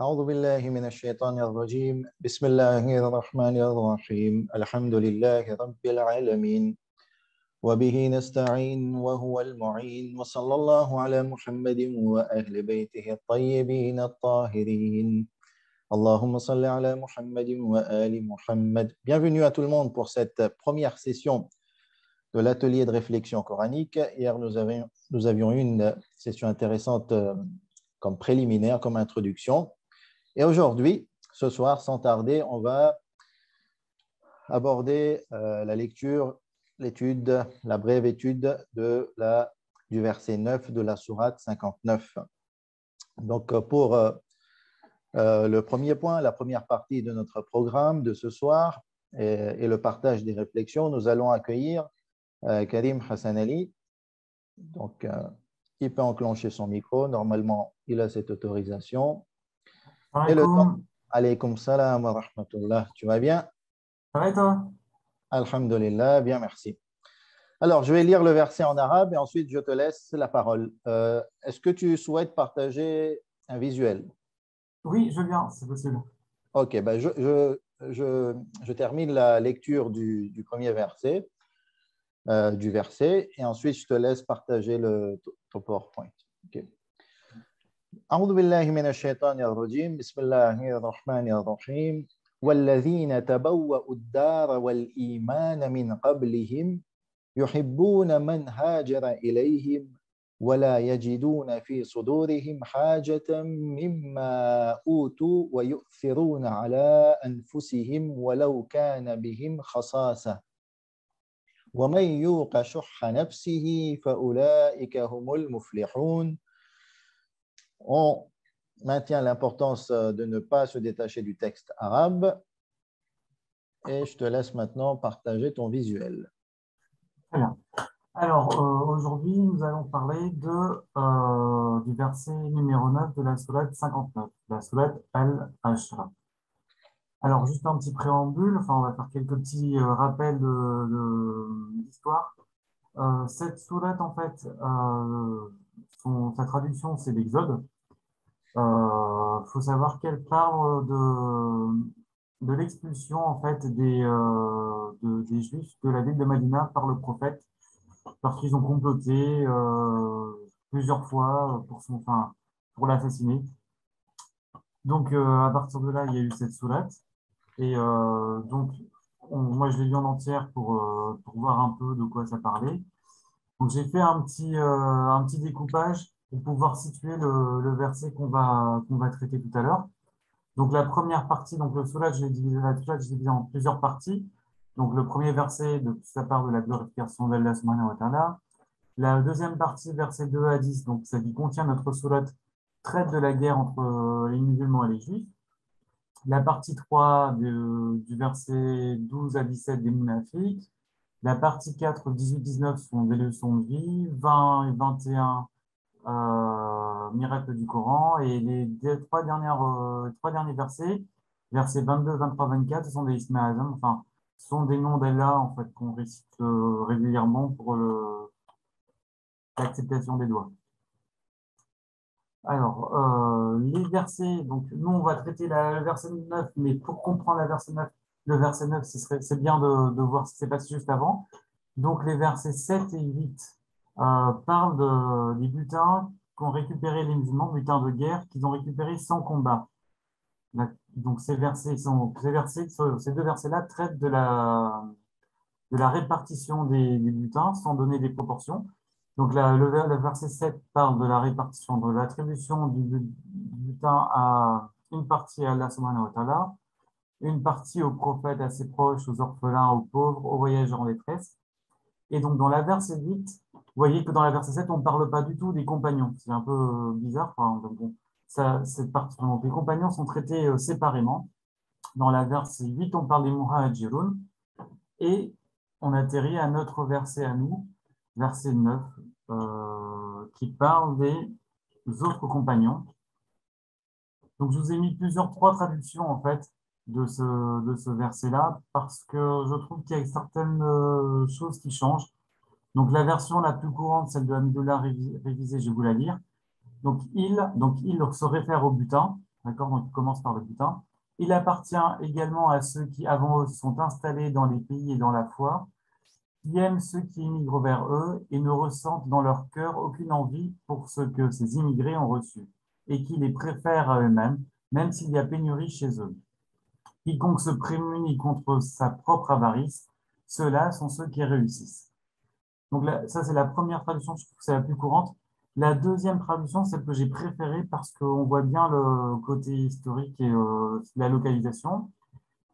أعوذ بالله من الشيطان الرجيم بسم الله الرحمن الرحيم الحمد لله رب العالمين وبه نستعين وهو المعين وصلى الله على محمد وأهل بيته الطيبين الطاهرين اللهم صل على محمد وآل محمد. Bienvenue à tout le monde pour cette première session de l'atelier de réflexion coranique. Hier, nous avions eu une session intéressante comme préliminaire, comme introduction. Et aujourd'hui, ce soir, sans tarder, on va aborder la lecture, l'étude, la brève étude du verset 9 de la sourate 59. Donc, pour le premier point, la première partie de notre programme de ce soir et le partage des réflexions, nous allons accueillir Karim Hassan Ali. Donc, il peut enclencher son micro. Normalement, il a cette autorisation. Et le temps. Alaykoum salam wa rahmatullah. Tu vas bien? Ça va et toi? Alhamdulillah, bien, merci. Alors, je vais lire le verset en arabe et ensuite je te laisse la parole. Est-ce que tu souhaites partager un visuel? Oui, je viens, c'est possible. Ok, ben je termine la lecture du premier verset, et ensuite je te laisse partager ton PowerPoint. Ok. أعوذ بالله من الشيطان الرجيم بسم الله الرحمن الرحيم والذين تبوأوا الدار والإيمان من قبلهم يحبون من هاجر إليهم ولا يجدون في صدورهم حاجة مما أوتوا ويؤثرون على أنفسهم ولو كان بهم خصاصة ومن يوق شح نفسه فأولئك هم المفلحون. On maintient l'importance de ne pas se détacher du texte arabe et je te laisse maintenant partager ton visuel. Très bien. Alors, aujourd'hui, nous allons parler du verset numéro 9 de la sourate 59, la sourate Al-Ashra. Alors, juste un petit préambule, enfin, on va faire quelques petits rappels d'histoire. Cette sourate, en fait, sa traduction, c'est l'Exode. Faut savoir qu'elle parle de l'expulsion en fait des Juifs de la ville de Madina par le prophète parce qu'ils ont comploté plusieurs fois pour l'assassiner. Donc à partir de là, il y a eu cette sourate et donc moi je l'ai lu en entière pour voir un peu de quoi ça parlait. Donc j'ai fait un petit découpage pour pouvoir situer le verset qu'on va traiter tout à l'heure. Donc la première partie, donc le soulage, j'ai divisé en plusieurs parties. Donc le premier verset, ça part de la glorification d'Allah subhanahu wa ta'ala. La deuxième partie, verset 2 à 10, donc ça qui contient notre sourate, traite de la guerre entre les musulmans et les juifs. La partie 3 du verset 12 à 17 des munafiques. La partie 4, 18-19 sont des leçons de vie, 20 et 21 miracles du Coran, et les trois derniers versets, versets 22, 23, 24, ce sont des Isma Azam, enfin, ce sont des noms d'Allah en fait, qu'on récite régulièrement pour l'acceptation des doigts. Alors, les versets, donc nous on va traiter le verset 9, mais pour comprendre le verset 9, c'est bien de voir ce qui s'est passé juste avant. Donc les versets 7 et 8 parlent des butins qu'ont récupéré les musulmans, butins de guerre qu'ils ont récupérés sans combat. Donc ces deux versets-là traitent de la répartition des butins sans donner des proportions. Donc le verset 7 parle de la répartition, de l'attribution du butin à une partie à Allah subhanahu wa ta'ala, une partie aux prophètes, à ses proches, aux orphelins, aux pauvres, aux voyageurs en détresse. Et donc, dans la verset 8, vous voyez que dans la verset 7, on ne parle pas du tout des compagnons. C'est un peu bizarre. Donc bon, cette partie, donc les compagnons sont traités séparément. Dans la verset 8, on parle des muhajirun. Et on atterrit à notre verset à nous, verset 9, qui parle des autres compagnons. Donc, je vous ai mis trois traductions, en fait, de ce verset-là, parce que je trouve qu'il y a certaines choses qui changent. Donc, la version la plus courante, celle de Hamidullah révisée, je vais vous la lire. Donc, il se réfère au butin. D'accord? Donc, il commence par le butin. Il appartient également à ceux qui, avant eux, sont installés dans les pays et dans la foi, qui aiment ceux qui émigrent vers eux et ne ressentent dans leur cœur aucune envie pour ce que ces immigrés ont reçu, et qui les préfèrent à eux-mêmes, même s'il y a pénurie chez eux. Quiconque se prémunit contre sa propre avarice, ceux-là sont ceux qui réussissent. Donc là, ça, c'est la première traduction, je trouve que c'est la plus courante. La deuxième traduction, celle que j'ai préférée parce qu'on voit bien le côté historique et la localisation.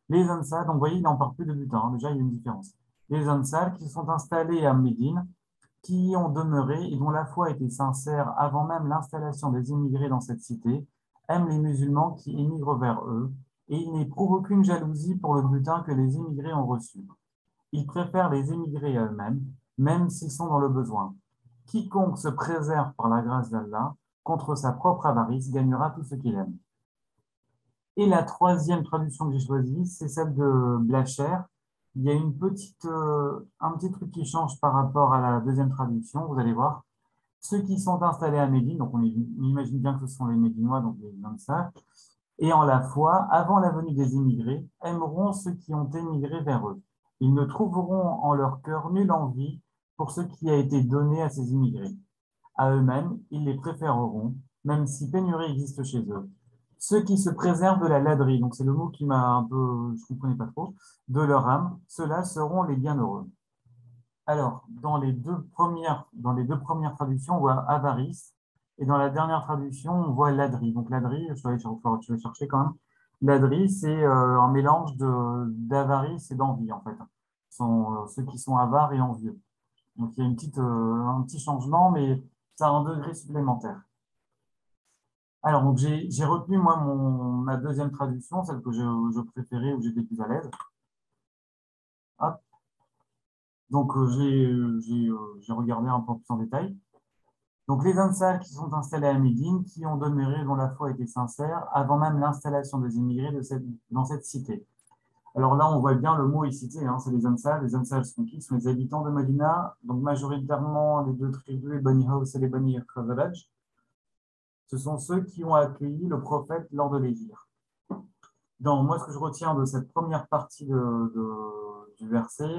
Les Ansar, donc vous voyez, il n'en parle plus de butin, hein, déjà il y a une différence. Les Ansar qui sont installés à Médine, qui y ont demeuré et dont la foi était sincère avant même l'installation des immigrés dans cette cité, aiment les musulmans qui émigrent vers eux et ils n'éprouvent aucune jalousie pour le butin que les immigrés ont reçu. Ils préfèrent les émigrés à eux-mêmes, même s'ils sont dans le besoin. Quiconque se préserve par la grâce d'Allah contre sa propre avarice gagnera tout ce qu'il aime. Et la troisième traduction que j'ai choisie, c'est celle de Blacher. Il y a un petit truc qui change par rapport à la deuxième traduction, vous allez voir. Ceux qui sont installés à Médine, donc on imagine bien que ce sont les Médinois, donc les Ansar, et en la foi, avant la venue des immigrés, aimeront ceux qui ont émigré vers eux. Ils ne trouveront en leur cœur nulle envie pour ce qui a été donné à ces immigrés. À eux-mêmes, ils les préféreront, même si pénurie existe chez eux. Ceux qui se préservent de la laderie, donc c'est le mot qui m'a un peu, je ne comprenais pas trop, de leur âme, ceux-là seront les bienheureux. Alors, dans les deux premières traductions, on voit avarice, et dans la dernière traduction, on voit ladri. Donc, ladri, je vais chercher quand même. Ladri, c'est un mélange d'avarice et d'envie, en fait. Ce sont ceux qui sont avares et envieux. Donc, il y a un petit changement, mais ça a un degré supplémentaire. Alors, donc, j'ai retenu, moi, ma deuxième traduction, celle que je préférais, où j'étais plus à l'aise. Hop. Donc, j'ai regardé un peu plus en détail. Donc, les Ansar qui sont installés à Médine, qui ont demeuré, dont la foi était sincère, avant même l'installation des immigrés dans cette cité. Alors là, on voit bien le mot est cité, hein, c'est les Ansar. Les Ansar sont qui? Ce sont les habitants de Médina, donc majoritairement les deux tribus, les Bani Haus et les Bani Khazraj. Ce sont ceux qui ont accueilli le prophète lors de l'hégire. Moi, ce que je retiens de cette première partie du verset,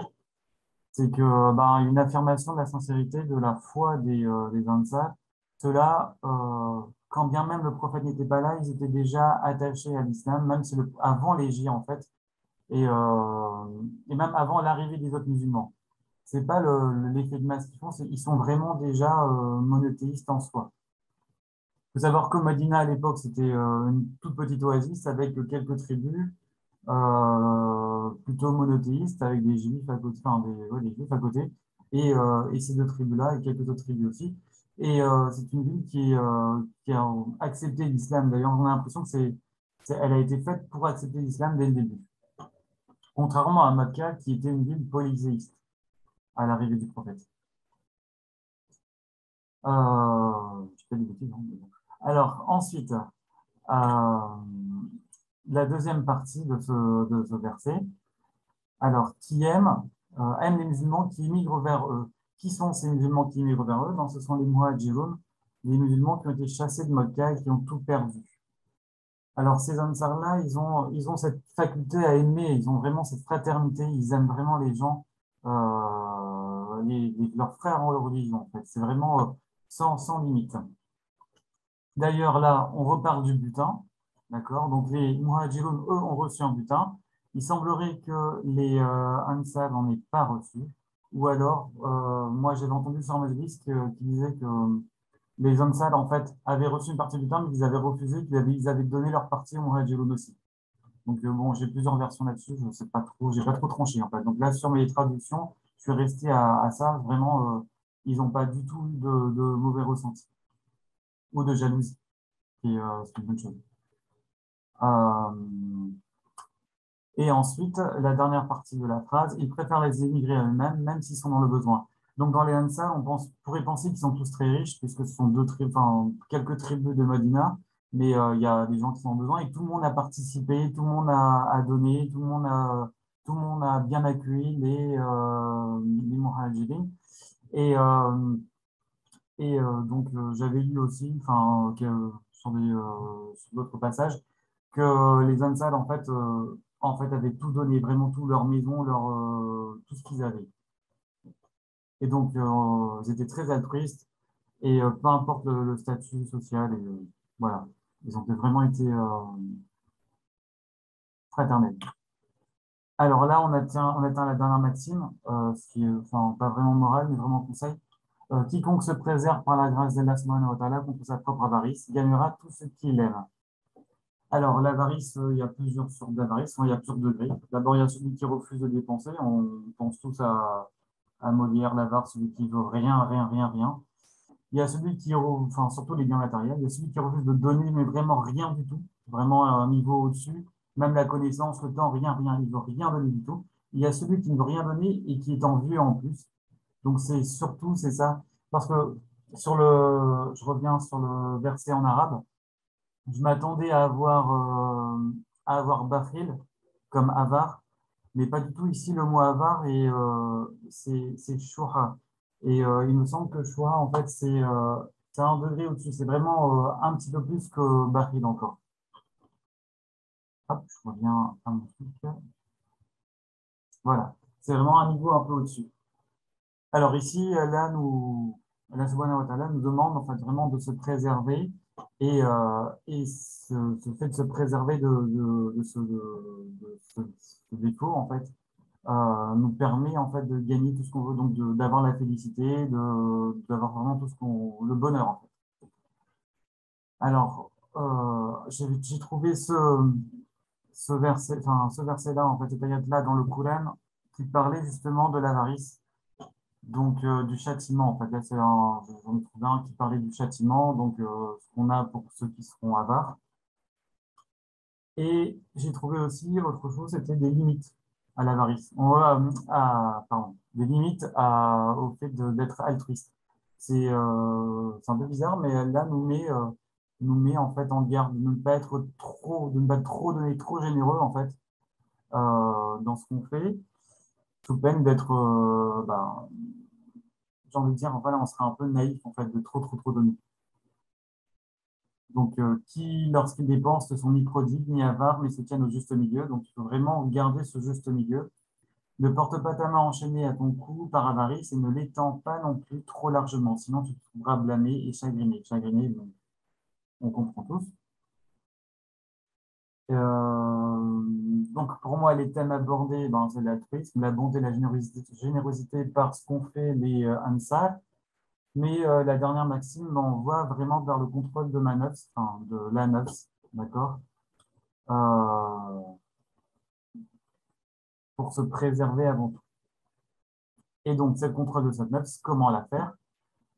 c'est que une affirmation de la sincérité, de la foi des Ansar. Ceux-là, quand bien même le prophète n'était pas là, ils étaient déjà attachés à l'islam, même si avant l'hégire en fait, et même avant l'arrivée des autres musulmans. C'est pas l'effet de masse qu'ils font, ils sont vraiment déjà monothéistes en soi. Il faut savoir que Medina à l'époque, c'était une toute petite oasis avec quelques tribus plutôt monothéistes, avec des juifs à côté, enfin des juifs à côté, et ces deux tribus-là, et quelques autres tribus aussi. Et c'est une ville qui a accepté l'islam. D'ailleurs, on a l'impression que elle a été faite pour accepter l'islam dès le début. Contrairement à Makkah, qui était une ville polythéiste à l'arrivée du prophète. Je fais des bêtises, hein, mais bon. Alors, ensuite, la deuxième partie de ce verset. Alors, aiment les musulmans qui immigrent vers eux. Qui sont ces musulmans qui immigrent vers eux? Ce sont les muhajirun, les musulmans qui ont été chassés de Mecca et qui ont tout perdu. Alors, ces Ansar-là, ils ont cette faculté à aimer, ils ont vraiment cette fraternité, ils aiment vraiment les gens, leurs frères en leur religion, en fait. C'est vraiment sans limite. D'ailleurs, là, on repart du butin, d'accord? Donc, les muhajirun, eux, ont reçu un butin. Il semblerait que les Ansar n'en aient pas reçu. Ou alors, moi, j'avais entendu sur Majlis qui disait que les Ansar, en fait, avaient reçu une partie du butin, mais qu'ils avaient refusé, ils avaient donné leur partie aux muhajirun aussi. Donc, bon, j'ai plusieurs versions là-dessus, je ne sais pas trop, j'ai pas trop tranché, en fait. Donc là, sur mes traductions, je suis resté à ça. Vraiment, ils n'ont pas du tout eu de mauvais ressenti ou de jalousie. C'est une bonne chose. Et ensuite, la dernière partie de la phrase, ils préfèrent les émigrer à eux-mêmes, même s'ils sont dans le besoin. Donc, dans les Ansar, pourrait penser qu'ils sont tous très riches, puisque ce sont quelques tribus de Medina, mais il y a des gens qui sont en besoin et tout le monde a participé, tout le monde a donné, tout le monde a bien accueilli les muhajirin. Et Et donc, j'avais lu aussi, enfin, sur d'autres passages, que les Ansar, en fait, avaient tout donné, vraiment tout, leur maison, tout ce qu'ils avaient. Et donc, ils étaient très altruistes, et peu importe le statut social, et voilà, ils ont vraiment été fraternels. Alors là, on atteint la dernière maxime, ce qui est, enfin, pas vraiment moral, mais vraiment conseil. Quiconque se préserve par la grâce d'Allah subhanahu wa ta'ala contre sa propre avarice gagnera tout ce qu'il aime. Alors, l'avarice, il y a plusieurs sortes d'avarice, il y a plusieurs degrés. D'abord, il y a celui qui refuse de dépenser. On pense tous à Molière, l'avare, celui qui veut rien, rien, rien, rien. Il y a celui enfin, surtout les biens matériels, il y a celui qui refuse de donner, mais vraiment rien du tout, vraiment à un niveau au-dessus, même la connaissance, le temps, rien, rien, il ne veut rien donner du tout. Il y a celui qui ne veut rien donner et qui est envieux en plus. Donc, c'est ça. Parce que je reviens sur le verset en arabe, je m'attendais à avoir bakhil comme avare, mais pas du tout ici le mot avare et c'est shuha. Et il me semble que shuha, en fait, c'est un degré au-dessus. C'est vraiment un petit peu plus que bakhil encore. Hop, je reviens à mon truc. Voilà. C'est vraiment un niveau un peu au-dessus. Alors ici, Allah subhanahu wa ta'ala nous demande en fait vraiment de se préserver et ce fait de se préserver de ce défaut en fait nous permet en fait de gagner tout ce qu'on veut, donc d'avoir la félicité, d'avoir vraiment le bonheur en fait. Alors, j'ai trouvé ce verset-là en fait, cette ayat-là dans le Coran qui parlait justement de l'avarice. Donc, du châtiment, en fait, là, j'en ai trouvé un qui parlait du châtiment, donc ce qu'on a pour ceux qui seront avares. Et j'ai trouvé aussi autre chose, c'était des limites à l'avarice. Pardon, des limites au fait d'être altruiste. C'est un peu bizarre, mais là, nous met en fait en garde de ne pas être trop, de ne pas trop donner trop généreux, en fait, dans ce qu'on fait, sous peine d'être, j'ai envie de dire, voilà, on sera un peu naïf en fait de trop, trop, trop donner. Donc, qui, lorsqu'il dépense, ne sont ni prodigue ni avare, mais se tiennent au juste milieu. Donc, il faut vraiment garder ce juste milieu. Ne porte pas ta main enchaînée à ton cou par avarice et ne l'étends pas non plus trop largement, sinon tu te trouveras blâmé et chagriné. Chagriné, on comprend tous. Donc, pour moi, les thèmes abordés, ben, c'est l'altruisme, la bonté, la générosité par ce qu'ont fait les Ansar. Mais la dernière maxime m'envoie vraiment vers le contrôle de ma nafs, enfin de la nafs, d'accord, euh, pour se préserver avant tout. Et donc, cette contrôle de cette nafs, comment la faire?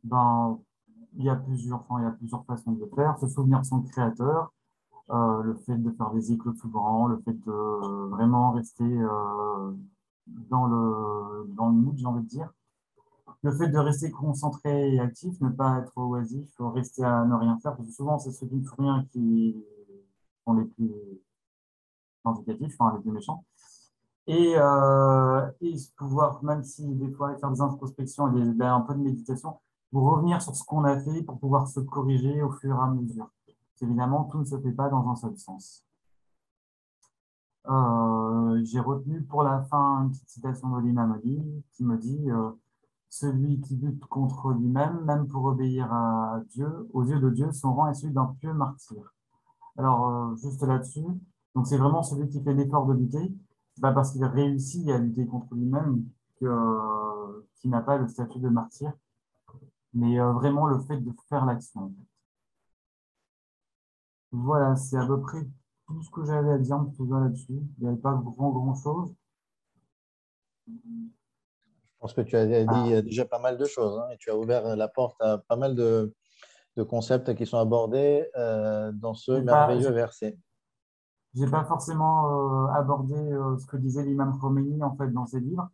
Ben, il y a plusieurs façons de le faire. Se souvenir de son créateur, le fait de faire des éclats souvent, le fait de vraiment rester dans le mood, j'ai envie de dire. Le fait de rester concentré et actif, ne pas être oisif, rester à ne rien faire, parce que souvent, c'est ceux qui ne font rien qui sont les plus indicatifs, enfin, les plus méchants. Et pouvoir, même si des fois, faire des introspections et un peu de méditation, pour revenir sur ce qu'on a fait, pour pouvoir se corriger au fur et à mesure. Évidemment, tout ne se fait pas dans un seul sens. J'ai retenu pour la fin une petite citation de l'imam Ali qui me dit celui qui lutte contre lui-même, même pour obéir à Dieu, aux yeux de Dieu, son rang est celui d'un pieux martyr. Alors, juste là-dessus, donc c'est vraiment celui qui fait l'effort de lutter. C'est pas parce qu'il réussit à lutter contre lui-même qu'il n'a pas le statut de martyr, mais vraiment le fait de faire l'action. Voilà, c'est à peu près tout ce que j'avais à dire en tout cas là-dessus. Il n'y avait pas grand-chose. Je pense que tu as dit déjà pas mal de choses, hein, et tu as ouvert la porte à pas mal de concepts qui sont abordés dans ce J'ai pas, merveilleux verset. j'ai pas forcément abordé ce que disait l'imam Khomeini en fait dans ses livres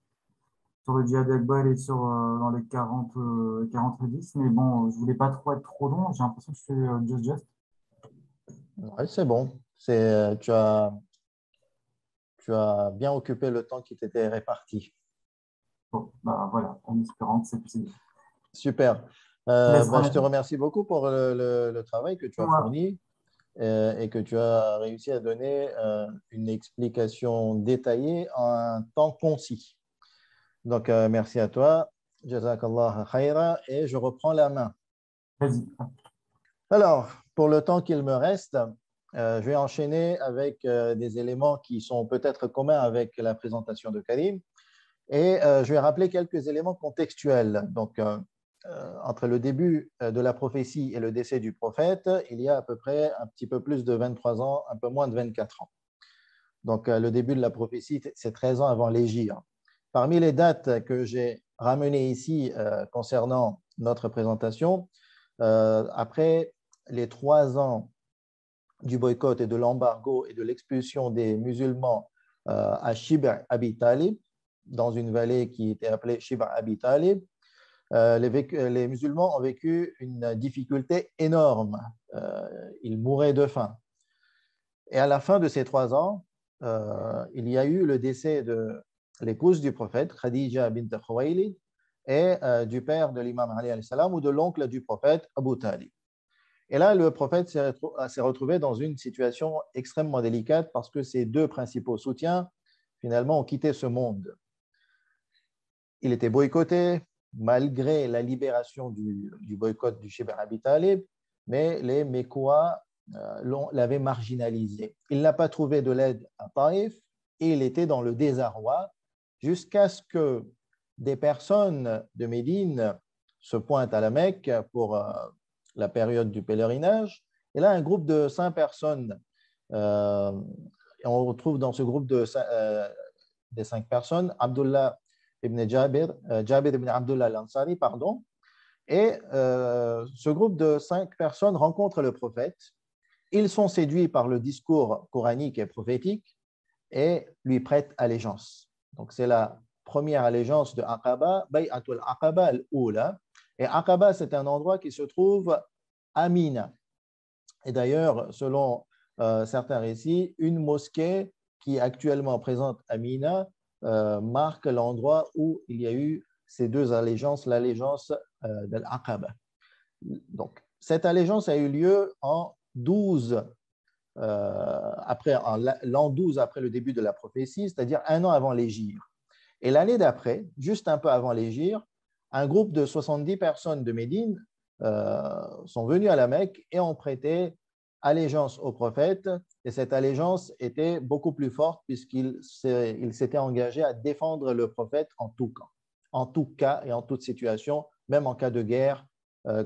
sur le djihad akbar et dans les 40 hadiths, mais bon, je voulais pas trop être trop long. J'ai l'impression que je fais just. Ouais, c'est bon. Tu as bien occupé le temps qui t'était réparti. Bon, bah voilà, en espérant que c'est possible. Super. Je te laisse Je te remettre. remercie beaucoup pour le travail que tu as Moi, fourni et que tu as réussi à donner une explication détaillée en un temps concis. Donc, merci à toi. Jazakallah khaira. Et je reprends la main. vas-y. Alors, pour le temps qu'il me reste, je vais enchaîner avec des éléments qui sont peut-être communs avec la présentation de Karim. Et je vais rappeler quelques éléments contextuels. Donc, entre le début de la prophétie et le décès du prophète, il y a à peu près un petit peu plus de 23 ans, un peu moins de 24 ans. Donc, le début de la prophétie, c'est 13 ans avant l'Hégire. Parmi les dates que j'ai ramenées ici concernant notre présentation, après les 3 ans du boycott et de l'embargo et de l'expulsion des musulmans à Shibr Abi Talib, dans une vallée qui était appelée Shibr Abi Talib, les musulmans ont vécu une difficulté énorme. Ils mouraient de faim. Et à la fin de ces 3 ans, il y a eu le décès de l'épouse du prophète, Khadija bint Khuwaylid, et du père de l'imam Ali alayhi salam, ou de l'oncle du prophète, Abu Talib. Et là, le prophète s'est retrouvé dans une situation extrêmement délicate parce que ses deux principaux soutiens, finalement, ont quitté ce monde. Il était boycotté malgré la libération du boycott du Shibr Abi Talib, mais les Mécois l'avaient marginalisé. Il n'a pas trouvé de l'aide à Taïf et il était dans le désarroi jusqu'à ce que des personnes de Médine se pointent à la Mecque pour la période du pèlerinage. Et là, un groupe de 5 personnes, on retrouve dans ce groupe des 5 personnes, Abdullah ibn Jabir, Jabir ibn Abdullah al-Ansari, pardon. Et ce groupe de 5 personnes rencontre le prophète. Ils sont séduits par le discours coranique et prophétique et lui prêtent allégeance. Donc, c'est la première allégeance de Aqaba, Bay'atul Aqaba al-Oula. Et Aqaba, c'est un endroit qui se trouve à Mina. Et d'ailleurs, selon certains récits, une mosquée qui est actuellement présente à Mina marque l'endroit où il y a eu ces deux allégeances, l'allégeance de l'Aqaba. Donc, cette allégeance a eu lieu en 12, en l'an 12 après le début de la prophétie, c'est-à-dire un an avant l'Hégire. Et l'année d'après, juste un peu avant l'Hégire, un groupe de 70 personnes de Médine sont venus à la Mecque et ont prêté allégeance au prophète. Et cette allégeance était beaucoup plus forte puisqu'il s'était engagé à défendre le prophète en tout cas et en toute situation, même en cas de guerre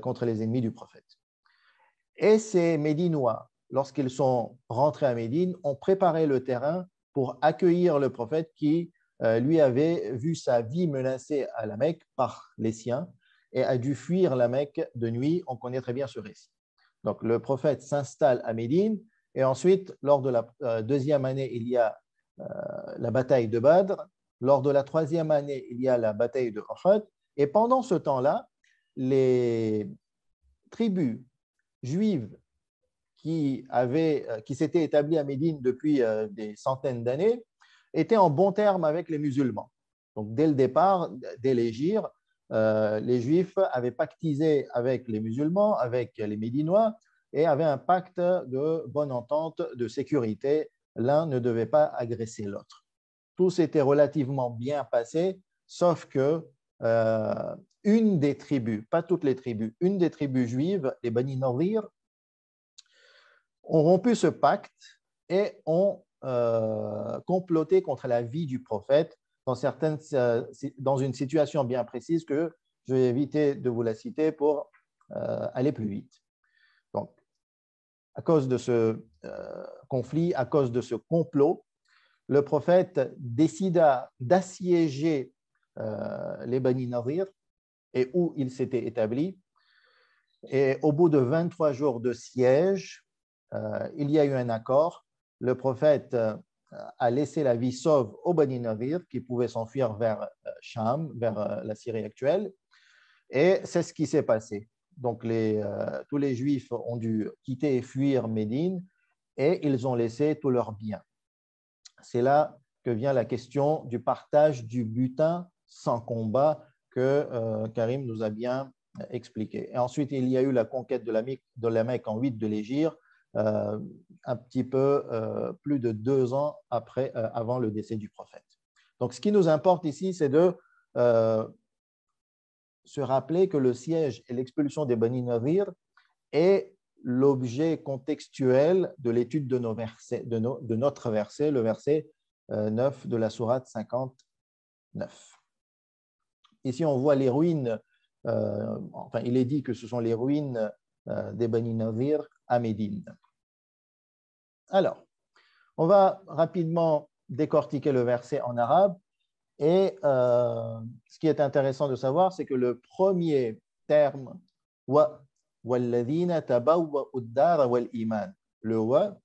contre les ennemis du prophète. Et ces Médinois, lorsqu'ils sont rentrés à Médine, ont préparé le terrain pour accueillir le prophète qui lui avait vu sa vie menacée à la Mecque par les siens et a dû fuir la Mecque de nuit. On connaît très bien ce récit. Donc, le prophète s'installe à Médine et ensuite, lors de la deuxième année, il y a la bataille de Badr. Lors de la troisième année, il y a la bataille de Uhud. Et pendant ce temps-là, les tribus juives qui s'étaient établies à Médine depuis des centaines d'années étaient en bons termes avec les musulmans. Donc, dès le départ, dès l'Hégire, les Juifs avaient pactisé avec les musulmans, avec les Médinois, et avaient un pacte de bonne entente, de sécurité. L'un ne devait pas agresser l'autre. Tout s'était relativement bien passé, sauf que une des tribus, pas toutes les tribus, une des tribus juives, les Bani Nadir, ont rompu ce pacte et ont comploté contre la vie du prophète dans une situation bien précise que je vais éviter de vous la citer pour aller plus vite. Donc, à cause de ce conflit, à cause de ce complot, le prophète décida d'assiéger les Bani Nadir et où il s'était établi. Et au bout de 23 jours de siège, il y a eu un accord. Le prophète a laissé la vie sauve aux Bani Nadir qui pouvaient s'enfuir vers Cham, vers la Syrie actuelle. Et c'est ce qui s'est passé. Donc, tous les Juifs ont dû quitter et fuir Médine et ils ont laissé tous leurs biens. C'est là que vient la question du partage du butin sans combat que Karim nous a bien expliqué. Et ensuite, il y a eu la conquête de la Mecque en 8 de l'Hégire, un petit peu plus de 2 ans avant le décès du prophète. Donc, ce qui nous importe ici, c'est de se rappeler que le siège et l'expulsion des Bani Nadir est l'objet contextuel de l'étude de notre verset, le verset 9 de la sourate 59. Ici, on voit les ruines, enfin, il est dit que ce sont les ruines des Bani Nadir à Médine. Alors, on va rapidement décortiquer le verset en arabe. Et ce qui est intéressant de savoir, c'est que le premier terme, wa, walladhina tabawwa'u ad-dara wal iman, le wa,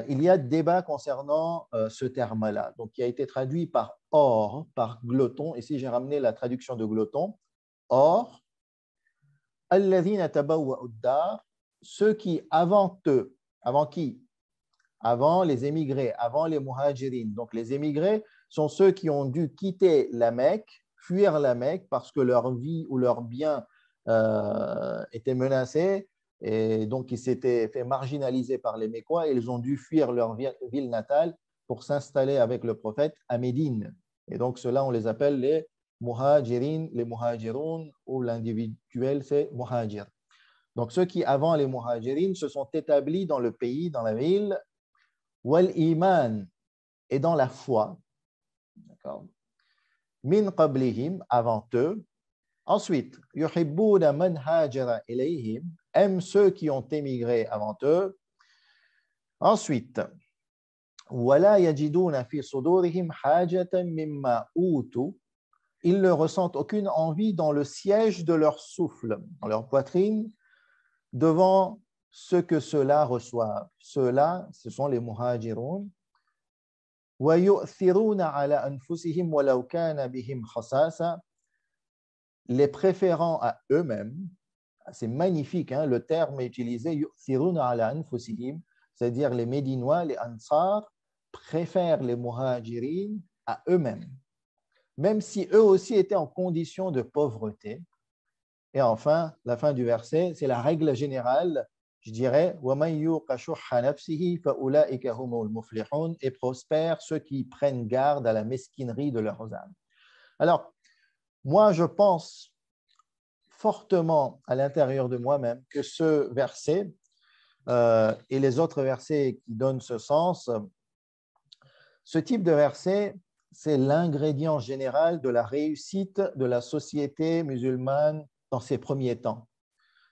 il y a débat concernant ce terme-là, donc qui a été traduit par or, par glotton. Ici, j'ai ramené la traduction de glotton. Or, alladhina tabawwa'u ad-dar, ceux qui avant eux, avant qui? Avant les émigrés, avant les muhajirines. Donc les émigrés sont ceux qui ont dû quitter la Mecque, fuir la Mecque parce que leur vie ou leurs biens étaient menacés et donc ils s'étaient fait marginaliser par les Mécois et ils ont dû fuir leur ville natale pour s'installer avec le prophète à Médine. Et donc ceux-là, on les appelle les muhajirin, les muhajiroun, ou l'individuel c'est muhajir. Donc ceux qui avant les muhajirines se sont établis dans le pays, dans la ville, wal iman, et dans la foi, d'accord, min qablihim, avant eux. Ensuite, yuhibbuna man hajara ilayhim, aiment ceux qui ont émigré avant eux. Ensuite, wala yajiduna fi sudurihim hajatan mimma utu, ils ne ressentent aucune envie dans le siège de leur souffle, dans leur poitrine, devant ce que ceux-là reçoivent. Ceux-là, ce sont les muhajiroun. وَيُؤْثِرُونَ عَلَى أَنفُسِهِمْ وَلَوْ كَانَ بِهِمْ خَصَاصَةٌ, les préférant à eux-mêmes. C'est magnifique, hein, le terme est utilisé, يُؤْثِرُونَ عَلَى أَنفُسِهِمْ, c'est-à-dire les Médinois, les Ansar, préfèrent les muhajirines à eux-mêmes, même si eux aussi étaient en condition de pauvreté. Et enfin, la fin du verset, c'est la règle générale, je dirais, وَمَنْ يُوقَ شُحَّ نَفْسِهِ فَأُولَٰئِكَ هُمُ الْمُفْلِحُونَ, et prospèrent ceux qui prennent garde à la mesquinerie de leurs âmes. Alors, moi, je pense fortement à l'intérieur de moi-même que ce verset et les autres versets qui donnent ce sens, ce type de verset, c'est l'ingrédient général de la réussite de la société musulmane dans ses premiers temps.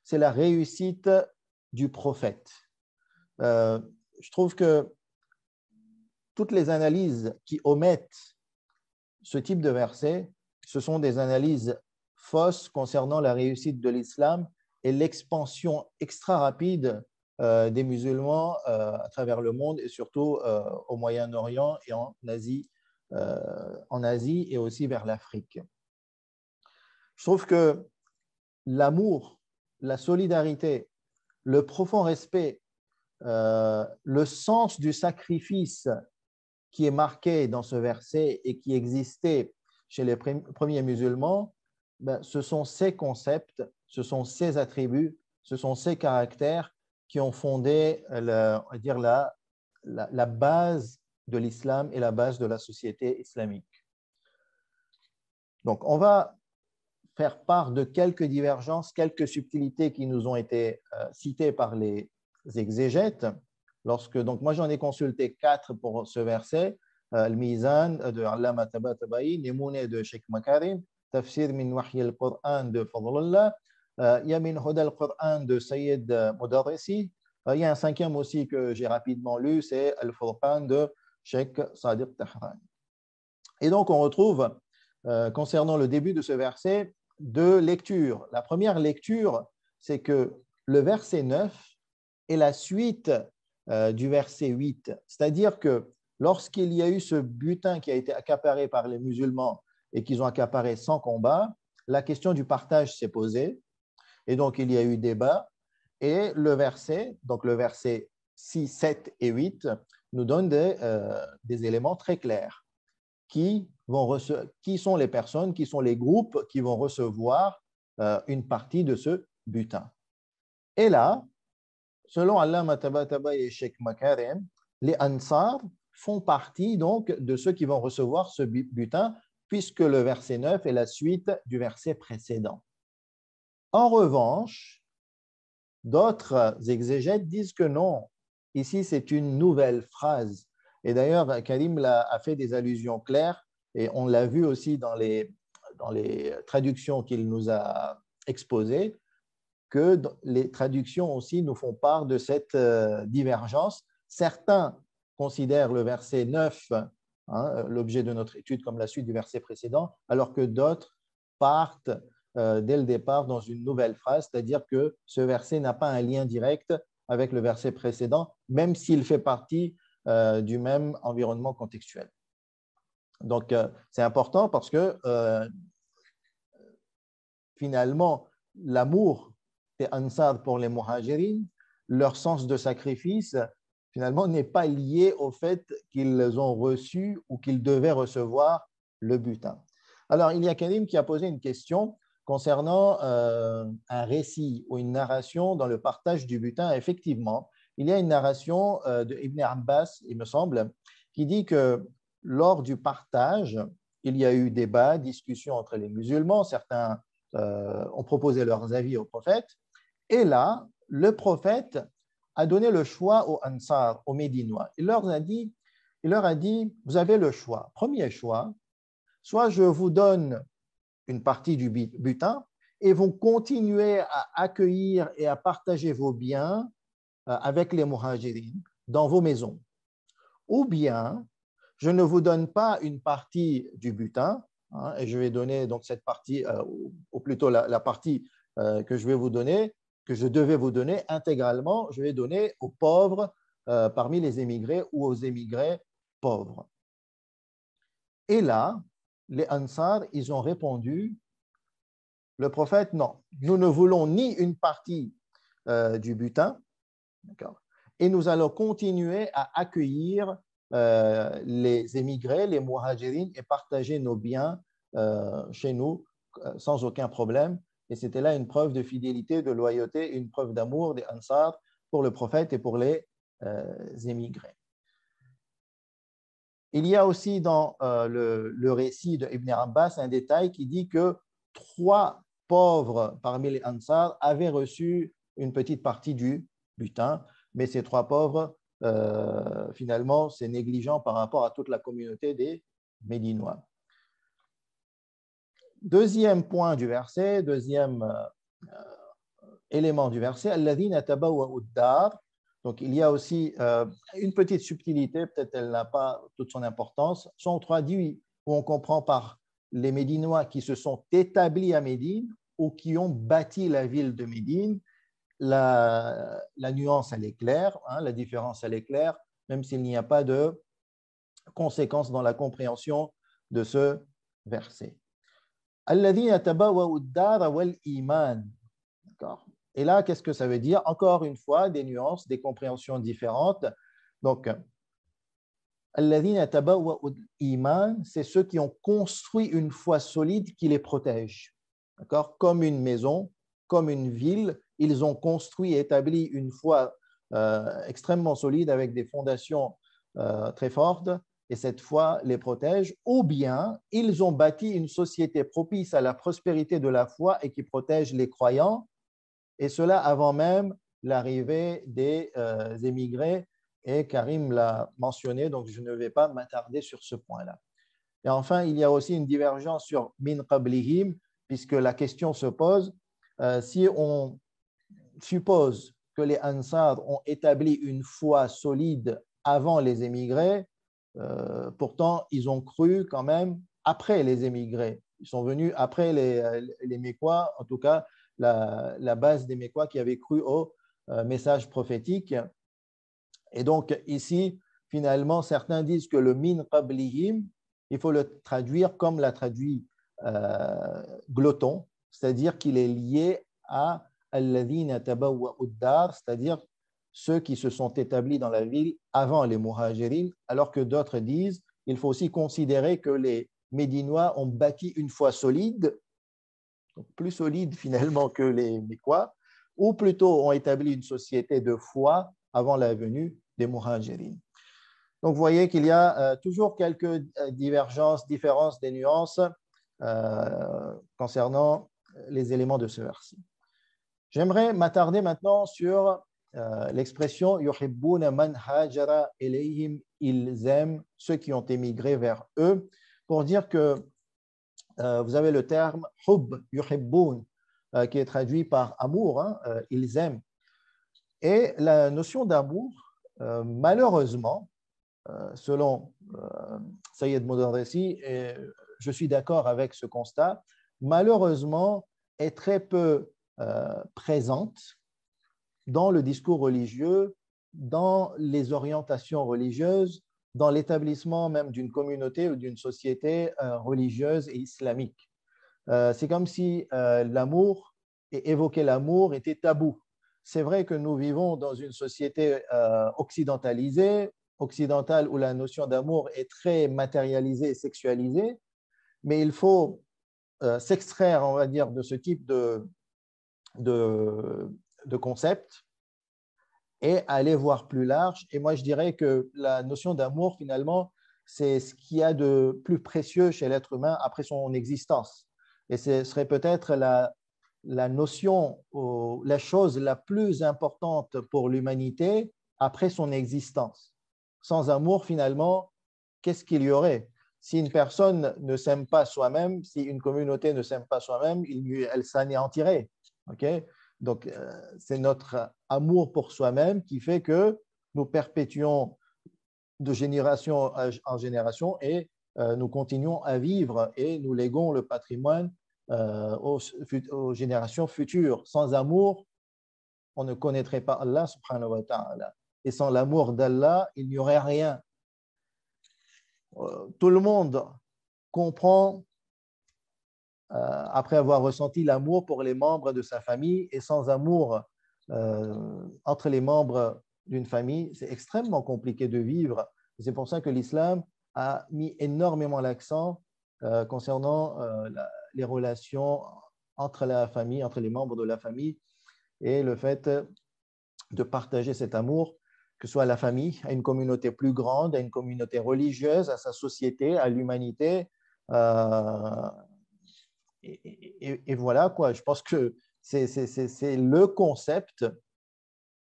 C'est la réussite du prophète. Je trouve que toutes les analyses qui omettent ce type de verset, ce sont des analyses fausses concernant la réussite de l'islam et l'expansion extra rapide des musulmans à travers le monde et surtout au Moyen-Orient et en Asie et aussi vers l'Afrique. Je trouve que l'amour, la solidarité, le profond respect, le sens du sacrifice qui est marqué dans ce verset et qui existait chez les premiers musulmans, ben, ce sont ces concepts, ce sont ces attributs, ce sont ces caractères qui ont fondé on va dire la base de l'islam et la base de la société islamique. Donc, on va faire part de quelques divergences, quelques subtilités qui nous ont été citées par les exégètes. Donc moi, j'en ai consulté 4 pour ce verset. Al-Mizan de Allama Tabatabai, Nimoune de Sheikh Makarim, Tafsir min Wahyi al-Qur'an de Fadlullah, Yamin Huda al-Qur'an de Sayyid Mudarrisi. Il y a un 5e aussi que j'ai rapidement lu, c'est Al-Furqan de Sheikh Sadiq Tahran. Et donc, on retrouve, concernant le début de ce verset, 2 lectures. La première lecture, c'est que le verset 9 est la suite du verset 8. C'est-à-dire que lorsqu'il y a eu ce butin qui a été accaparé par les musulmans et qu'ils ont accaparé sans combat, la question du partage s'est posée. Et donc, il y a eu débat. Et le verset, donc le verset 6, 7 et 8, nous donne des éléments très clairs. Qui sont les personnes, qui sont les groupes qui vont recevoir une partie de ce butin. Et là, selon Allama Tabatabai et Sheikh Makarem, les Ansar font partie donc de ceux qui vont recevoir ce butin, puisque le verset 9 est la suite du verset précédent. En revanche, d'autres exégètes disent que non. Ici, c'est une nouvelle phrase. Et d'ailleurs, Karim a fait des allusions claires, et on l'a vu aussi dans les traductions qu'il nous a exposées, que les traductions aussi nous font part de cette divergence. Certains considèrent le verset 9, l'objet de notre étude, comme la suite du verset précédent, alors que d'autres partent dès le départ dans une nouvelle phrase, c'est-à-dire que ce verset n'a pas un lien direct avec le verset précédent, même s'il fait partie du même environnement contextuel. Donc, c'est important parce que finalement, l'amour des Ansar pour les Muhajirin, leur sens de sacrifice, finalement, n'est pas lié au fait qu'ils ont reçu ou qu'ils devaient recevoir le butin. Alors, il y a Karim qui a posé une question concernant un récit ou une narration dans le partage du butin. Effectivement, il y a une narration de Ibn Abbas, il me semble, qui dit que lors du partage, il y a eu débat, discussion entre les musulmans. Certains ont proposé leurs avis au prophète. Et là, le prophète a donné le choix aux Ansar, aux Médinois. Il leur a dit, vous avez le choix. Premier choix, soit je vous donne une partie du butin et vous continuez à accueillir et à partager vos biens avec les Muhajirin dans vos maisons. Ou bien, je ne vous donne pas une partie du butin, et je vais donner donc cette partie, ou plutôt la partie que je vais vous donner, que je devais vous donner intégralement, je vais donner aux pauvres parmi les émigrés ou aux émigrés pauvres. Et là, les Ansar, ils ont répondu, le prophète, non, nous ne voulons ni une partie du butin, et nous allons continuer à accueillir les émigrés, les muhajirin, et partager nos biens chez nous sans aucun problème. Et c'était là une preuve de fidélité, de loyauté, une preuve d'amour des Ansar pour le prophète et pour les émigrés. Il y a aussi dans le récit de Ibn Abbas un détail qui dit que 3 pauvres parmi les Ansar avaient reçu une petite partie du butin, mais ces 3 pauvres, finalement, c'est négligent par rapport à toute la communauté des Médinois. Deuxième point du verset, deuxième élément du verset, alladhina tabawwa'u ad-dar. Donc, il y a aussi une petite subtilité, peut-être elle n'a pas toute son importance, sont traduits où on comprend par les Médinois qui se sont établis à Médine ou qui ont bâti la ville de Médine. La nuance, elle est claire, la différence, elle est claire, même s'il n'y a pas de conséquences dans la compréhension de ce verset. Alladhina tabawwa'u ad-dar wal iman. D'accord. Et là, qu'est-ce que ça veut dire? Encore une fois, des nuances, des compréhensions différentes. Donc, alladhina tabawwa'u al-iman, c'est ceux qui ont construit une foi solide qui les protège. D'accord? Comme une maison, comme une ville, ils ont construit et établi une foi extrêmement solide avec des fondations très fortes, et cette foi les protège, ou bien ils ont bâti une société propice à la prospérité de la foi et qui protège les croyants, et cela avant même l'arrivée des émigrés, et Karim l'a mentionné, donc je ne vais pas m'attarder sur ce point-là. Et enfin, il y a aussi une divergence sur min qablihim, puisque la question se pose, si on suppose que les Ansar ont établi une foi solide avant les émigrés, pourtant ils ont cru quand même après les émigrés. Ils sont venus après les Mécois, en tout cas la base des Mécois qui avaient cru au message prophétique. Et donc ici, finalement, certains disent que le min qablihim, il faut le traduire comme l'a traduit Gloton, c'est-à-dire qu'il est lié à alladhina tabawwa'u ad-dar, c'est-à-dire ceux qui se sont établis dans la ville avant les Muhajirin, alors que d'autres disent il faut aussi considérer que les Médinois ont bâti une foi solide donc plus solides finalement que les Mécois, ou plutôt ont établi une société de foi avant la venue des Muhajirin. Donc, vous voyez qu'il y a toujours quelques divergences, différences, des nuances concernant les éléments de ce verset. J'aimerais m'attarder maintenant sur l'expression « yuhibbuna man hajara ilayhim » ils aiment ceux qui ont émigré vers eux, pour dire que vous avez le terme « hub » yuhibbun, qui est traduit par « amour hein, », ils aiment. Et la notion d'amour, malheureusement, selon Sayyid Modarressi, et je suis d'accord avec ce constat, malheureusement est très peu présente dans le discours religieux, dans les orientations religieuses, dans l'établissement même d'une communauté ou d'une société religieuse et islamique. C'est comme si l'amour et évoquer l'amour était tabou. C'est vrai que nous vivons dans une société occidentalisée, occidentale où la notion d'amour est très matérialisée et sexualisée, mais il faut s'extraire, on va dire, de ce type de concept et aller voir plus large. Et moi, je dirais que la notion d'amour, finalement, c'est ce qu'il y a de plus précieux chez l'être humain après son existence. Et ce serait peut-être la notion, la chose la plus importante pour l'humanité après son existence. Sans amour, finalement, qu'est-ce qu'il y aurait? Si une personne ne s'aime pas soi-même, si une communauté ne s'aime pas soi-même, elle s'anéantirait. Okay? Donc, c'est notre amour pour soi-même qui fait que nous perpétuons de génération en génération et nous continuons à vivre et nous léguons le patrimoine aux générations futures. Sans amour, on ne connaîtrait pas Allah subhanahu wa ta'ala. Et sans l'amour d'Allah, il n'y aurait rien. Tout le monde comprend, après avoir ressenti l'amour pour les membres de sa famille, et sans amour entre les membres d'une famille, c'est extrêmement compliqué de vivre. C'est pour ça que l'islam a mis énormément l'accent concernant les relations entre la famille, entre les membres de la famille, et le fait de partager cet amour, que ce soit à la famille, à une communauté plus grande, à une communauté religieuse, à sa société, à l'humanité. Et voilà, quoi. Je pense que c'est le concept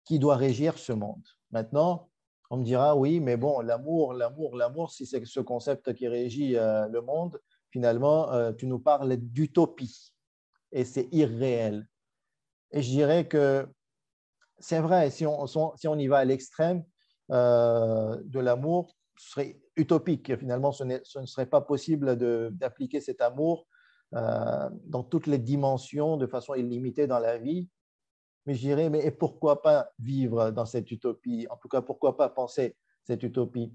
qui doit régir ce monde. Maintenant, on me dira, oui, mais bon, l'amour, si c'est ce concept qui régit le monde, finalement, tu nous parles d'utopie et c'est irréel. Et je dirais que c'est vrai, si on y va à l'extrême de l'amour, ce serait utopique. Finalement, ce ne serait pas possible d'appliquer cet amour dans toutes les dimensions de façon illimitée dans la vie. Mais je dirais, mais et pourquoi pas vivre dans cette utopie? En tout cas, pourquoi pas penser cette utopie?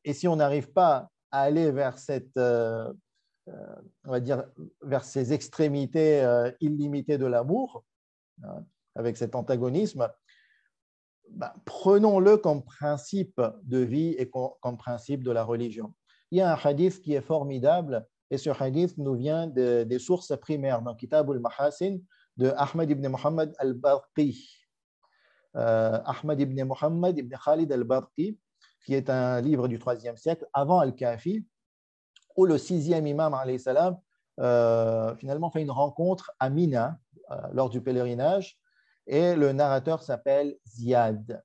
Et si on n'arrive pas à aller vers cette, on va dire, vers ces extrémités illimitées de l'amour, hein, avec cet antagonisme, ben, prenons-le comme principe de vie et comme principe de la religion. Il y a un hadith qui est formidable et ce hadith nous vient des sources primaires dans Kitab al-Mahasin de Ahmad ibn Muhammad al-Barqi. Ahmad ibn Muhammad ibn Khalid al-Barqi, qui est un livre du IIIe siècle avant Al-Kafi, où le sixième imam alayhi salam, finalement fait une rencontre à Mina lors du pèlerinage. Et le narrateur s'appelle Ziyad.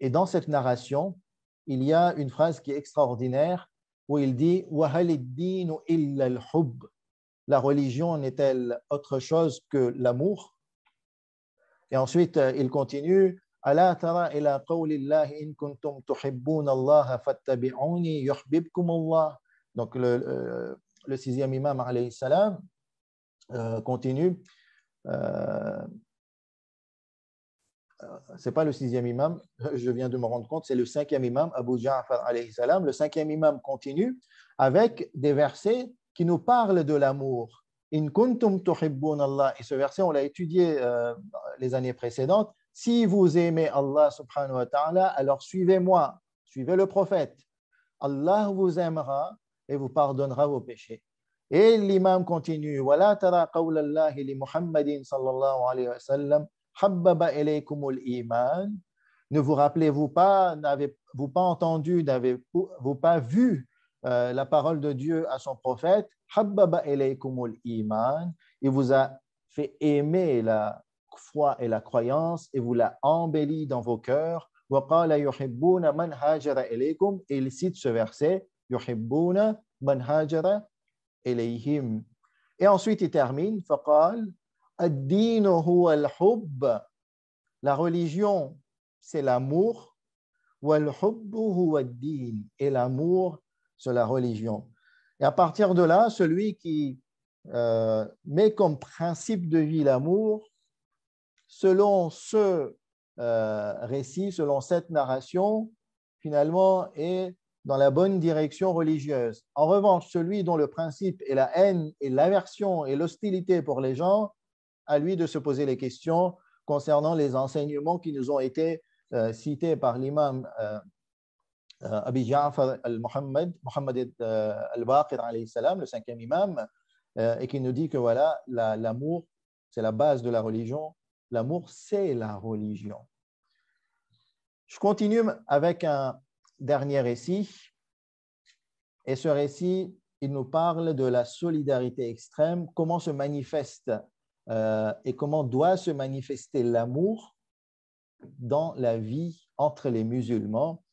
Et dans cette narration, il y a une phrase qui est extraordinaire où il dit « وَهَلِ الدِّينُ إِلَّا الْحُبِّ » La religion n'est-elle autre chose que l'amour? Et ensuite, il continue « أَلَا تَرَى إِلَى قَوْلِ اللَّهِ إِن كُنْتُمْ تُحِبُّونَ اللَّهَ فَاتَّبِعُونِي يُحْبِبْكُمُ اللَّهِ » Donc, le sixième imam, alayhi salam, continue c'est pas le sixième imam, je viens de me rendre compte, c'est le cinquième imam, Abu Ja'far alayhi salam. Le cinquième imam continue avec des versets qui nous parlent de l'amour. In kuntum tuhibbun Allah. Et ce verset, on l'a étudié les années précédentes. Si vous aimez Allah subhanahu wa ta'ala, alors suivez-moi, suivez le prophète. Allah vous aimera et vous pardonnera vos péchés. Et l'imam continue, وَلَا تَرَى قَوْلَ اللَّهِ لِمُحَمَّدٍ صلى الله عليه وسلم حَبَّبَ إِلَيْكُمُ الْإِيمَانِ. Ne vous rappelez-vous pas, n'avez-vous pas entendu, n'avez-vous pas vu la parole de Dieu à son prophète, حَبَّبَ إِلَيْكُمُ الْإِيمَانِ. Il vous a fait aimer la foi et la croyance et vous l'a embelli dans vos cœurs. وَقَالَ يُحِبُّونَ مَنْ هَاجَرَ إِلَيْكُمْ. Et il cite ce verset, يُحِبُّونَ مَنْ هَاجَرَ إليهم. Et ensuite il termine, فقال الدين هو الحب. La religion, c'est l'amour. والحب هو الدين. Et l'amour, c'est la religion. Et à partir de là, celui qui met comme principe de vie l'amour, selon ce récit, selon cette narration, finalement, est dans la bonne direction religieuse. En revanche, celui dont le principe est la haine et l'aversion et l'hostilité pour les gens, à lui de se poser les questions concernant les enseignements qui nous ont été cités par l'imam Abi Ja'far al-Muhammad, Muhammad al-Baqir alayhi salam, le cinquième imam, et qui nous dit que voilà, l'amour, c'est la base de la religion. L'amour, c'est la religion. Je continue avec un dernier récit. Et ce récit, il nous parle de la solidarité extrême, comment se manifeste et comment doit se manifester l'amour dans la vie entre les musulmans.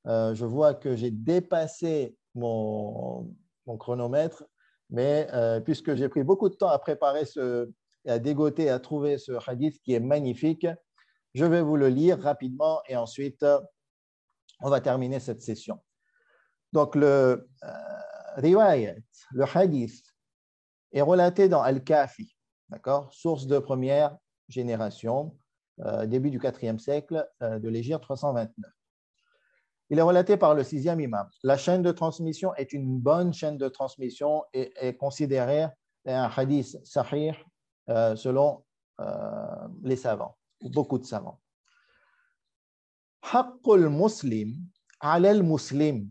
Je vois que j'ai dépassé mon chronomètre, mais puisque j'ai pris beaucoup de temps à préparer à dégoter, à trouver ce hadith qui est magnifique, je vais vous le lire rapidement et ensuite on va terminer cette session. Donc le riwayat, le hadith, est relaté dans Al-Kafi, d'accord, source de première génération, début du IVe siècle de l'Hégire 329. Il est relaté par le sixième imam. La chaîne de transmission est une bonne chaîne de transmission et est considérée un hadith sahih selon les savants, ou beaucoup de savants. Haqqul muslim ala al-muslim.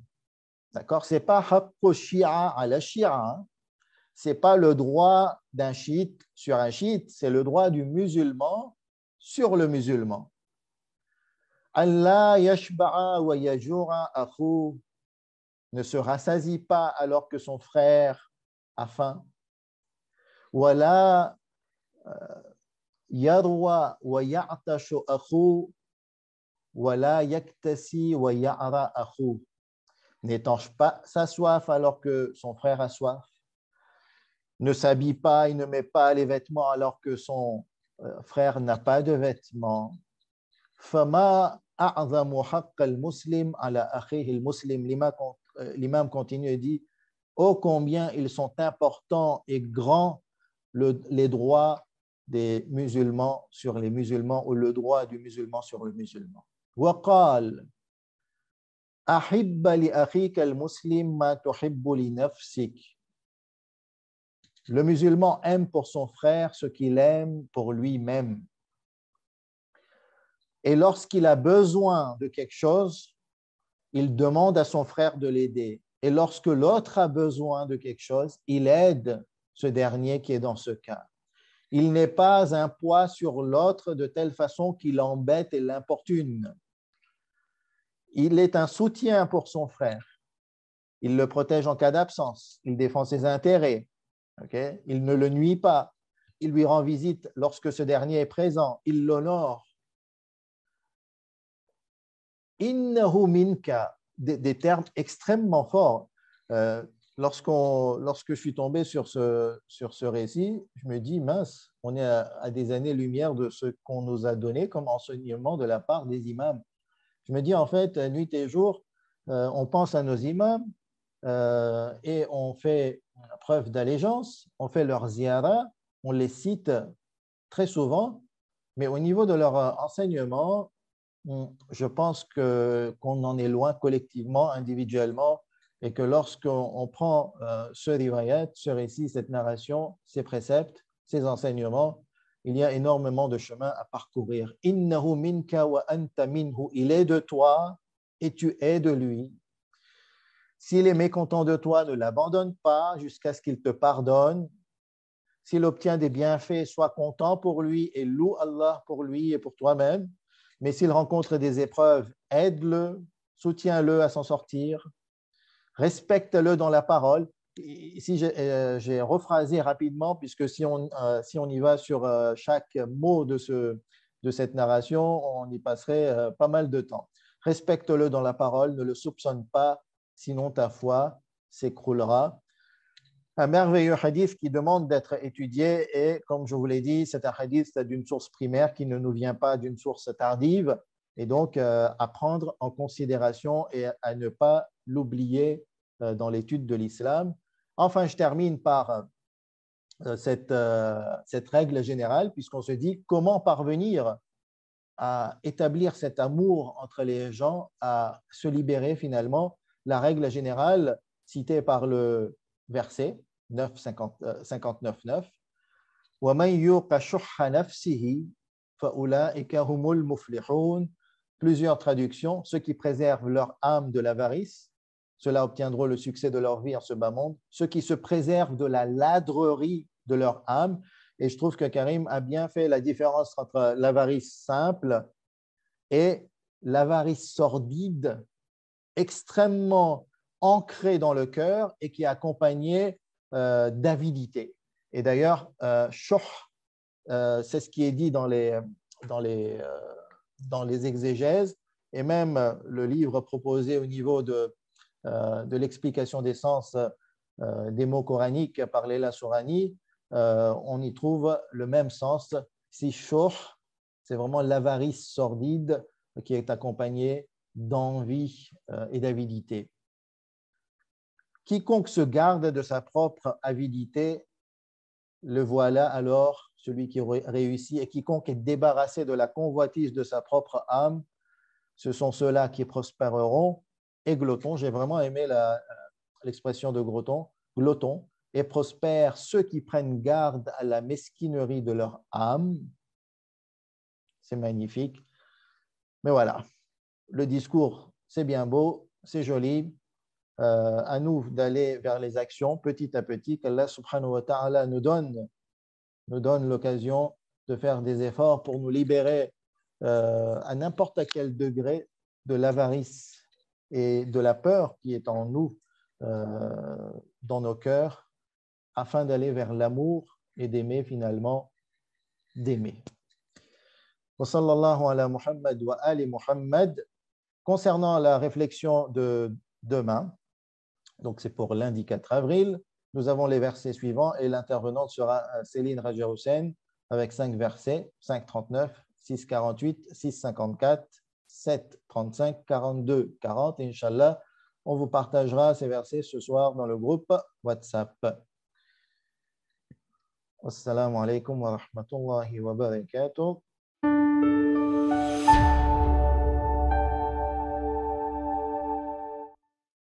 D'accord? Ce n'est pas haqqul shi'a ala shi'a. Ce n'est pas le droit d'un chiite sur un chiite, c'est le droit du musulman sur le musulman. Allah yashba'a wa yajura akhu, ne se rassasie pas alors que son frère a faim. Wala yarwa wa ya'tashu akhu, wala yaktasi wa ya'ra akhu. N'étanche pas sa soif alors que son frère a soif. Ne s'habille pas, il ne met pas les vêtements alors que son frère n'a pas de vêtements. Fama a'zamu haqq al-muslim ala akhihi al-muslim. L'imam continue et dit: ô combien ils sont importants et grands les droits des musulmans sur les musulmans, ou le droit du musulman sur le musulman. Wa qal ahibba li akhika al-muslim ma tuhibbu li nafsik. Le musulman aime pour son frère ce qu'il aime pour lui-même. Et lorsqu'il a besoin de quelque chose, il demande à son frère de l'aider. Et lorsque l'autre a besoin de quelque chose, il aide ce dernier qui est dans ce cas. Il n'est pas un poids sur l'autre de telle façon qu'il l'embête et l'importune. Il est un soutien pour son frère. Il le protège en cas d'absence. Il défend ses intérêts. Okay? Il ne le nuit pas. Il lui rend visite lorsque ce dernier est présent. Il l'honore. Innahu minka, des termes extrêmement forts. Lorsque je suis tombé sur ce récit, je me dis, mince, on est à des années-lumière de ce qu'on nous a donné comme enseignement de la part des imams. Je me dis, en fait, nuit et jour, on pense à nos imams et on fait preuve d'allégeance, on fait leur ziyara, on les cite très souvent, mais au niveau de leur enseignement, je pense qu'on en est loin collectivement, individuellement, et que lorsqu'on prend ce riwayat, ce récit, cette narration, ces préceptes, ces enseignements, il y a énormément de chemin à parcourir. Innahu minka wa anta minhu, il est de toi et tu es de lui. S'il est mécontent de toi, ne l'abandonne pas jusqu'à ce qu'il te pardonne. S'il obtient des bienfaits, sois content pour lui et loue Allah pour lui et pour toi-même. Mais s'il rencontre des épreuves, aide-le, soutiens-le à s'en sortir, respecte-le dans la parole. Ici, j'ai rephrasé rapidement, puisque si on y va sur chaque mot de cette narration, on y passerait pas mal de temps. Respecte-le dans la parole, ne le soupçonne pas, sinon ta foi s'écroulera. Un merveilleux hadith qui demande d'être étudié et, comme je vous l'ai dit, c'est un hadith d'une source primaire qui ne nous vient pas d'une source tardive et donc à prendre en considération et à ne pas l'oublier dans l'étude de l'islam. Enfin, je termine par cette règle générale puisqu'on se dit comment parvenir à établir cet amour entre les gens, à se libérer finalement. La règle générale citée par le verset 59.9 وَمَنْ يُوقَ شُحَّ نَفْسِهِ فَأُولَٰئِكَ هُمُ الْمُفْلِحُونَ. Plusieurs traductions, ceux qui préservent leur âme de l'avarice, ceux-là obtiendront le succès de leur vie en ce bas monde. Ceux qui se préservent de la ladrerie de leur âme, et je trouve que Karim a bien fait la différence entre l'avarice simple et l'avarice sordide, extrêmement ancrée dans le cœur et qui est accompagnée d'avidité. Et d'ailleurs, shuh, c'est ce qui est dit dans les exégèses, et même le livre proposé au niveau de l'explication des sens des mots coraniques par Leila Sourani, on y trouve le même sens. Si shuh, c'est vraiment l'avarice sordide qui est accompagnée d'envie et d'avidité. Quiconque se garde de sa propre avidité, le voilà alors celui qui réussit, et quiconque est débarrassé de la convoitise de sa propre âme, ce sont ceux-là qui prospéreront. Et glotton, j'ai vraiment aimé l'expression de glotton, et prospèrent ceux qui prennent garde à la mesquinerie de leur âme. C'est magnifique. Mais voilà, le discours, c'est bien beau, c'est joli. À nous d'aller vers les actions petit à petit, qu'Allah subhanahu wa ta'ala nous donne l'occasion de faire des efforts pour nous libérer à n'importe quel degré de l'avarice et de la peur qui est en nous, dans nos cœurs, afin d'aller vers l'amour et d'aimer finalement, d'aimer. Wa sallallahu ala Muhammad wa ali Muhammad. Concernant la réflexion de demain, donc c'est pour lundi 4 avril, nous avons les versets suivants et l'intervenante sera Céline Raja-Hussein avec 5 versets, 5.39, 6.48, 6.54, 7.35, 42, 40. Inch'Allah, on vous partagera ces versets ce soir dans le groupe WhatsApp. Wassalamu alaikum wa rahmatullahi wa barakatuh.